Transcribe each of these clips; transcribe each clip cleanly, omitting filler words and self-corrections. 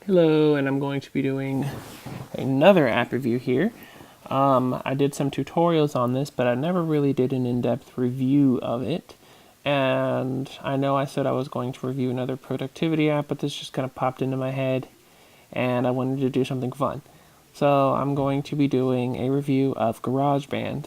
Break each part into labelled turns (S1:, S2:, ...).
S1: Hello, and I'm going to be doing another app review here. I did some tutorials on this, but I never really did an in-depth review of it. And I know I said I was going to review another productivity app, but this just kind of popped into my head, and I wanted to do something fun. So I'm going to be doing a review of GarageBand.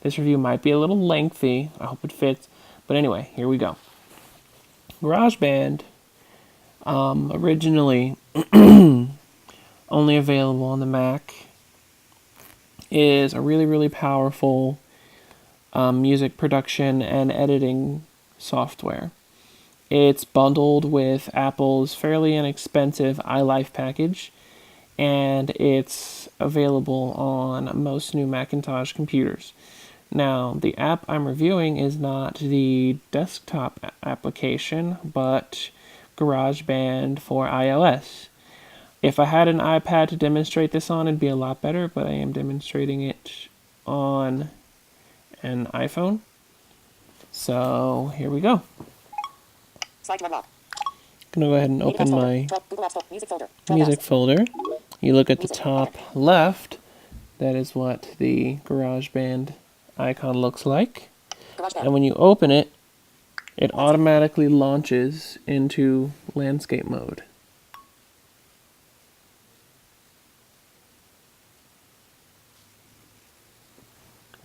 S1: This review might be a little lengthy. I hope it fits. But anyway, here we go. GarageBand, originally only available on the Mac, is a really powerful music production and editing software. It's bundled with Apple's fairly inexpensive iLife package, and it's available on most new Macintosh computers. Now, the app I'm reviewing is not the desktop application, but GarageBand for iOS. If I had an iPad to demonstrate this on, it'd be a lot better, but I am demonstrating it on an iPhone. So here we go. I'm gonna go ahead and open my music folder. You look at the top left, that is what the GarageBand icon looks like. And when you open it, it automatically launches into landscape mode.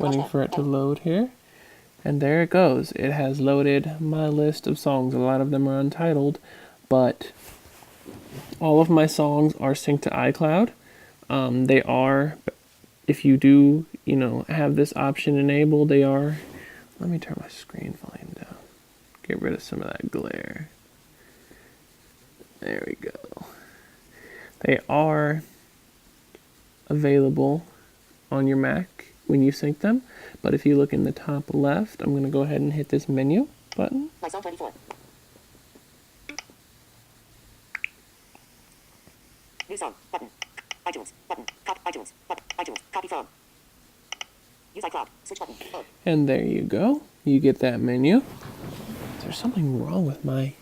S1: Waiting for it to load here. And there it goes. It has loaded my list of songs. A lot of them are untitled, but all of my songs are synced to iCloud. They are, if you do, have this option enabled, they are, let me turn my screen volume down. Get rid of some of that glare. There we go. They are available on your Mac when you sync them, but if you look in the top left, I'm going to go ahead and hit this menu button. My song 24. New song button. iTunes button. iTunes button. iTunes copy from. Use iCloud switch button. Oh. And there you go. You get that menu. Is there something wrong with my?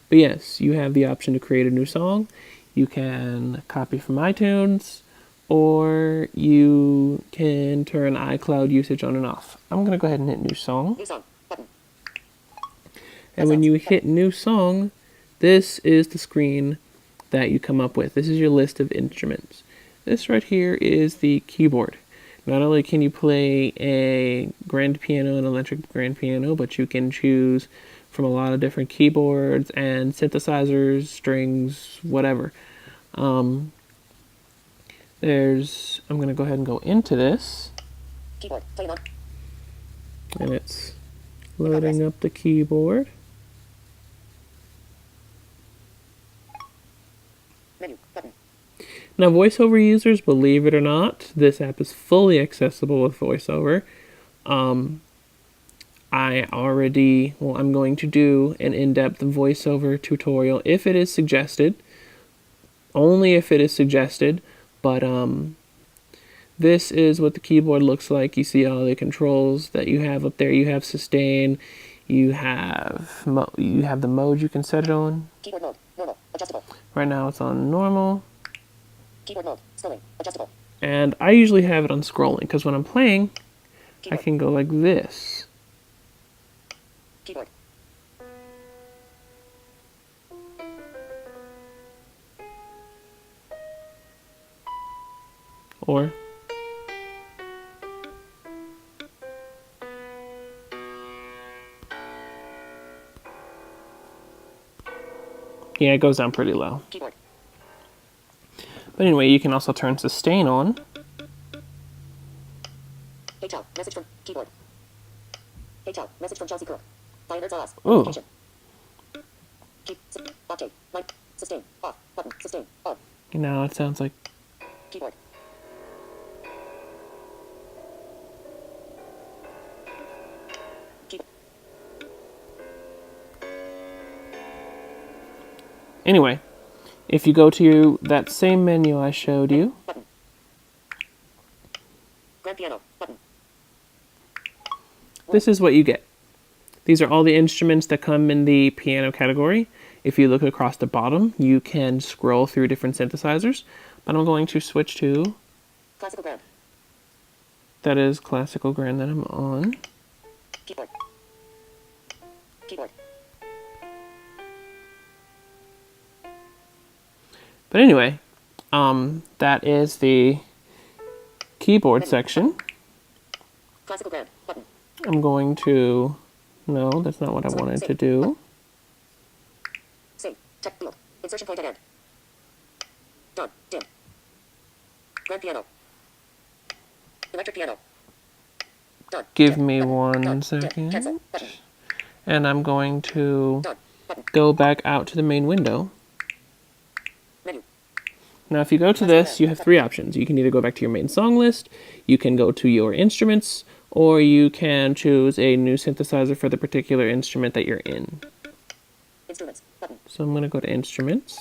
S1: But yes, you have the option to create a new song. You can copy from iTunes, or you can turn iCloud usage on and off. I'm going to go ahead and hit New Song. New song button. And when you hit New Song, this is the screen that you come up with. This is your list of instruments. This right here is the keyboard. Not only can you play a grand piano and electric grand piano, but you can choose from a lot of different keyboards and synthesizers, strings, whatever. I'm going to go ahead and go into this. Keyboard, playing on. And it's loading up the keyboard. Menu, button. Now, VoiceOver users, believe it or not, this app is fully accessible with VoiceOver. I'm going to do an in-depth VoiceOver tutorial if it is suggested. Only if it is suggested. But this is what the keyboard looks like. You see all the controls that you have up there. You have sustain. You have the mode you can set it on. Keyboard mode, normal, adjustable. Right now it's on normal. Keyboard mode, scrolling, adjustable. And I usually have it on scrolling because when I'm playing, keyboard. I can go like this. Keyboard. Or yeah, it goes down pretty low. Keyboard. But anyway, you can also turn sustain on. Hey Chow, message from keyboard. Hey Chow, message from Chelsea Cook. Pioneers are us. Ooh. Keep octave, light, sustain, off, button, sustain, on. Now it sounds like keyboard. Anyway, if you go to that same menu I showed you, button. Grand piano, button. This is what you get. These are all the instruments that come in the piano category. If you look across the bottom, you can scroll through different synthesizers, but I'm going to switch to
S2: Classical Grand.
S1: that is Classical Grand that I'm on.
S2: Keyboard. Keyboard.
S1: But anyway, that is the keyboard section.
S2: Classical Grand. Button.
S1: I'm going to, no, that's not what I wanted to do.
S2: Save. Text field. Insertion point at end. Done. Dim. Grand piano. Electric piano. Done.
S1: Give
S2: Dim.
S1: me
S2: Button.
S1: one
S2: Done. Dim.
S1: second.
S2: Cancel. Button.
S1: And I'm going to
S2: Done. Button.
S1: go back out to the main window.
S2: Menu.
S1: Now, if you go to this, you have three options. You can either go back to your main song list, you can go to your instruments, or you can choose a new synthesizer for the particular instrument that you're in.
S2: Instruments. Button.
S1: So I'm going to go to Instruments.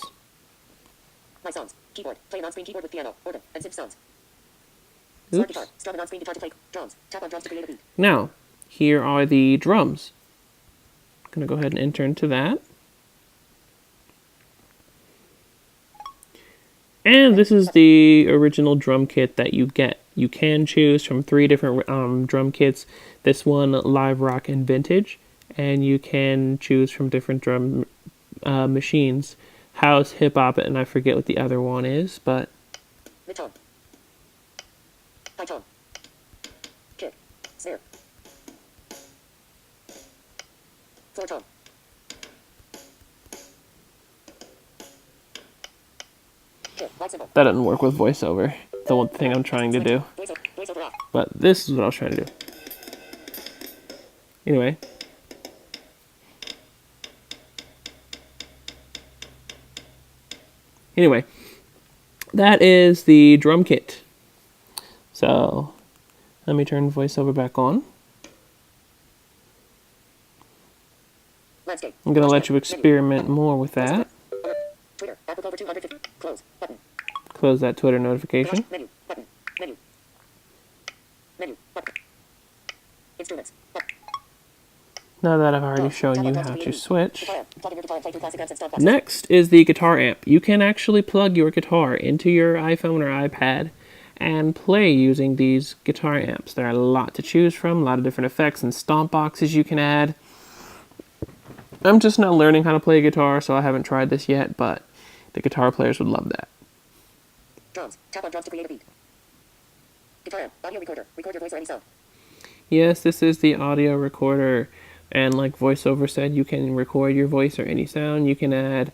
S2: My songs. Keyboard. Play an on-screen keyboard with piano, organ, and synth sounds. Smart
S1: Oops.
S2: guitar. Strum an on-screen guitar to play. Drums. Tap on drums to create a beat.
S1: Now, here are the drums. I'm going to go ahead and enter into that. And this is the original drum kit that you get. You can choose from three different drum kits. This one, Live Rock and Vintage. And you can choose from different drum machines. House, hip hop, and I forget what the other one is, but
S2: Mid-tone. High tone. Kick. Snare. Floor tone. Kick. Light cymbal.
S1: that doesn't work with voiceover. The one thing I'm trying to do.
S2: Voiceover off.
S1: But this is what I was trying to do. Anyway. Anyway, that is the drum kit. So, let me turn voiceover back on.
S2: Landscape.
S1: I'm going to let you
S2: Menu.
S1: experiment more with that.
S2: Alert. Twitter. Apple over 250. Close. Button.
S1: Close that Twitter notification.
S2: Menu. Button. Menu. Menu. Button. Instruments. Button.
S1: Now that I've already shown you how to switch.
S2: Guitar amp. Plug in your guitar and play through classic amps and stop
S1: Next is the guitar amp. You can actually plug your guitar into your iPhone or iPad and play using these guitar amps. There are a lot to choose from, a lot of different effects and stomp boxes you can add. I'm just now learning how to play guitar, so I haven't tried this yet, but the guitar players would love that.
S2: Drums. Tap on drums to create a beat. Guitar amp. Audio recorder. Record your voice or any sound.
S1: Yes, this is the audio recorder, and like VoiceOver said, you can record your voice or any sound. You can add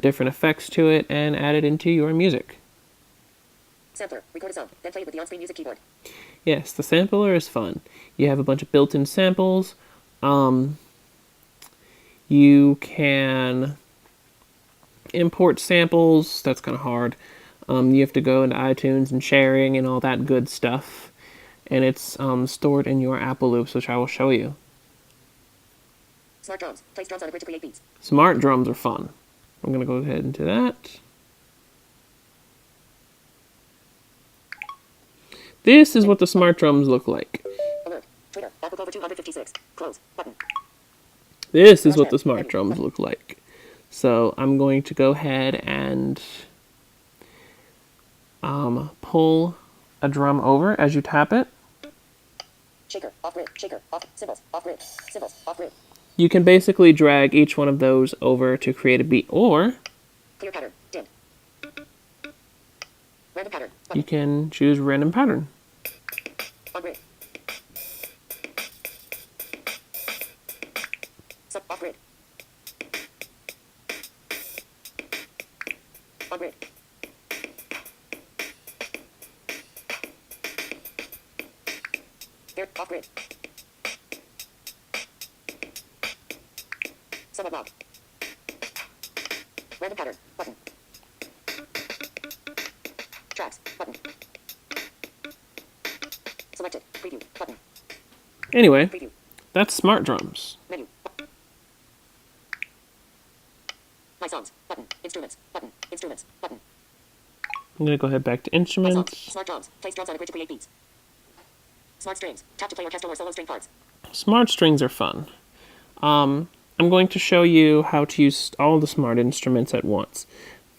S1: different effects to it and add it into your music.
S2: Sampler. Record a sound. Then play it with the on-screen music keyboard.
S1: Yes, the sampler is fun. You have a bunch of built-in samples. You can import samples. That's kind of hard. You have to go into iTunes and sharing and all that good stuff. And it's stored in your Apple Loops, which I will show you.
S2: Smart drums. Place drums on a grid to create beats.
S1: Smart drums are fun. I'm going to go ahead into that. This is what the smart drums look like.
S2: Alert. Twitter. Apple over 256. Close. Button.
S1: This is what the smart drums look like. So I'm going to go ahead and pull a drum over as you tap it.
S2: Shaker. Off grid. Shaker. Off. Cymbals. Off grid. Cymbals. Off grid.
S1: You can basically drag each one of those over to create a beat, or
S2: Clear pattern. Dim. Random pattern.
S1: you
S2: Button.
S1: can choose random pattern.
S2: On grid. Sub off grid. On grid. Here. Off grid. Sum of log. Random pattern. Button. Tracks. Button. Selected. Preview. Button.
S1: Anyway,
S2: Preview.
S1: that's smart drums.
S2: Menu. My songs. Button. Instruments. Button. Instruments. Button.
S1: I'm going to go ahead back to
S2: My songs.
S1: instruments.
S2: Smart drums. Place drums on a grid to create beats. Smart strings. Tap to play orchestral or solo string parts.
S1: Smart strings are fun. I'm going to show you how to use all the smart instruments at once.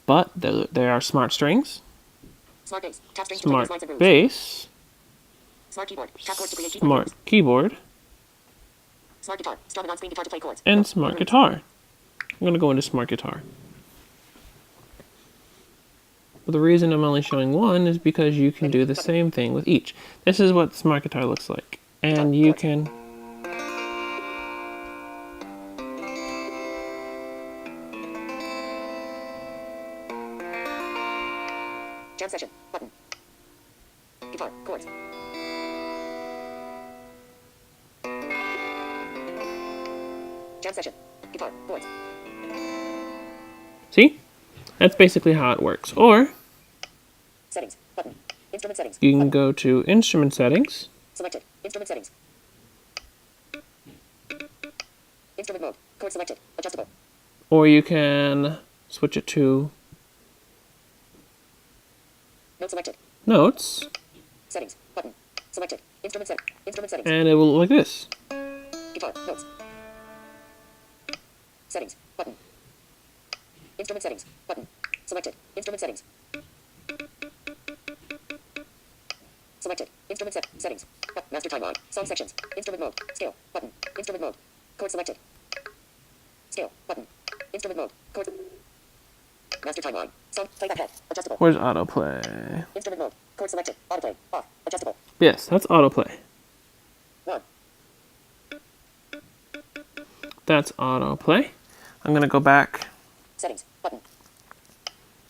S1: But there are smart strings,
S2: Smart bass. Tap strings to play
S1: smart
S2: lines and grooves.
S1: bass,
S2: Smart keyboard. Tap chords to create keyboard
S1: smart
S2: grooves.
S1: keyboard,
S2: Smart guitar. Strum and on-screen guitar to play chords.
S1: and
S2: Notes,
S1: smart
S2: grooves.
S1: guitar. I'm going to go into smart guitar. But the reason I'm only showing one is because you can do the same thing with each. This is what smart guitar looks like. And you can...
S2: Jam session. Button. Guitar. Chords. Jam session. Guitar. Chords.
S1: See? That's basically how it works. Or
S2: Settings. Button. Instrument settings.
S1: you can
S2: Button.
S1: go to Instrument Settings,
S2: Selected. Instrument settings. Instrument mode. Chord selected. Adjustable.
S1: or you can switch it to
S2: Note selected.
S1: Notes,
S2: Settings. Button. Selected. Instrument set. Instrument settings.
S1: and it will look like this.
S2: Guitar. Notes. Settings. Button. Instrument settings. Button. Selected. Instrument settings. Selected. Instrument settings. Master timeline. Song sections. Instrument mode. Scale. Button. Instrument mode. Chord selected. Scale. Button. Instrument mode. Chord. Master timeline. Song. Playback head. Adjustable.
S1: Where's autoplay?
S2: Instrument mode. Chord selected. Autoplay. Off. Adjustable.
S1: Yes, that's autoplay.
S2: 1.
S1: That's autoplay. I'm going to go back
S2: Settings. Button.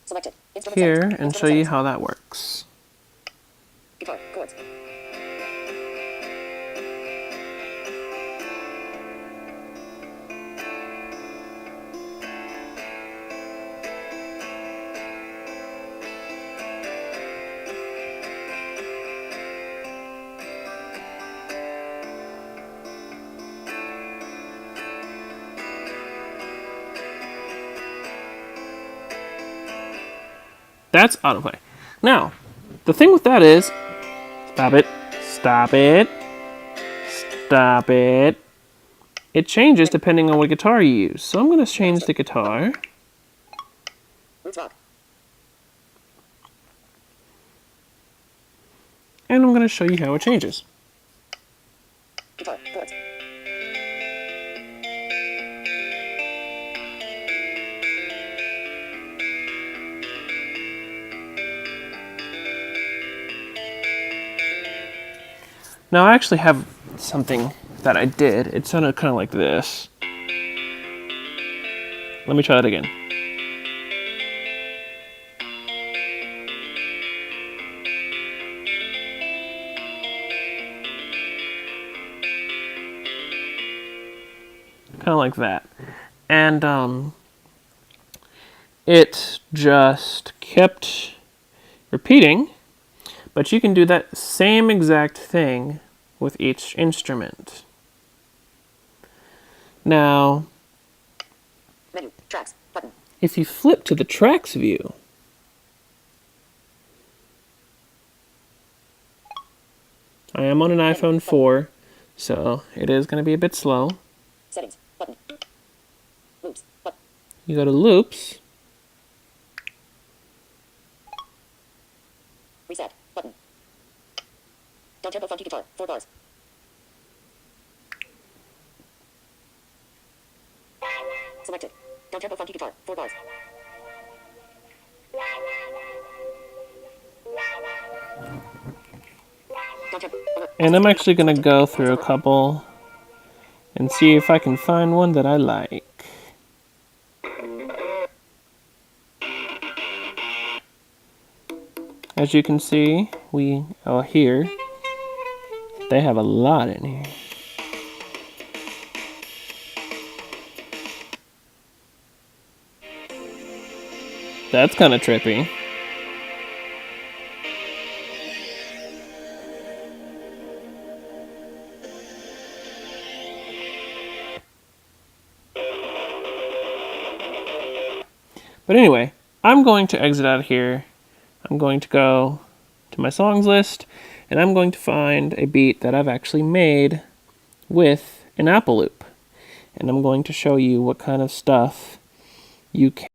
S2: Selected. Instrument
S1: here
S2: settings.
S1: and
S2: Instrument
S1: show you
S2: settings.
S1: how that works.
S2: Guitar. Chords.
S1: That's autoplay. Now, the thing with that is, stop it, stop it, stop it. It changes depending on what guitar you use. So I'm going to change the guitar.
S2: Roots rock.
S1: And I'm going to show you how it changes.
S2: Guitar. Chords.
S1: Now I actually have something that I did. It sounded kind of like this. Let me try that again. Kind of like that. And it just kept repeating, but you can do that same exact thing with each instrument. Now,
S2: Menu. Tracks. Button.
S1: if you flip to the tracks view, I am on an iPhone 4, so it is going to be a bit slow.
S2: Settings. Button. Loops. Button.
S1: You go to loops,
S2: Reset. Button. Down tempo funky guitar. 4 bars. Selected. Down tempo funky guitar. 4 bars. Down tempo.
S1: and I'm actually going to go through a couple and see if I can find one that I like. As you can see, here, they have a lot in here. That's kind of trippy. But anyway, I'm going to exit out of here. I'm going to go to my songs list, and I'm going to find a beat that I've actually made with an Apple loop. and I'm going to show you what kind of stuff you can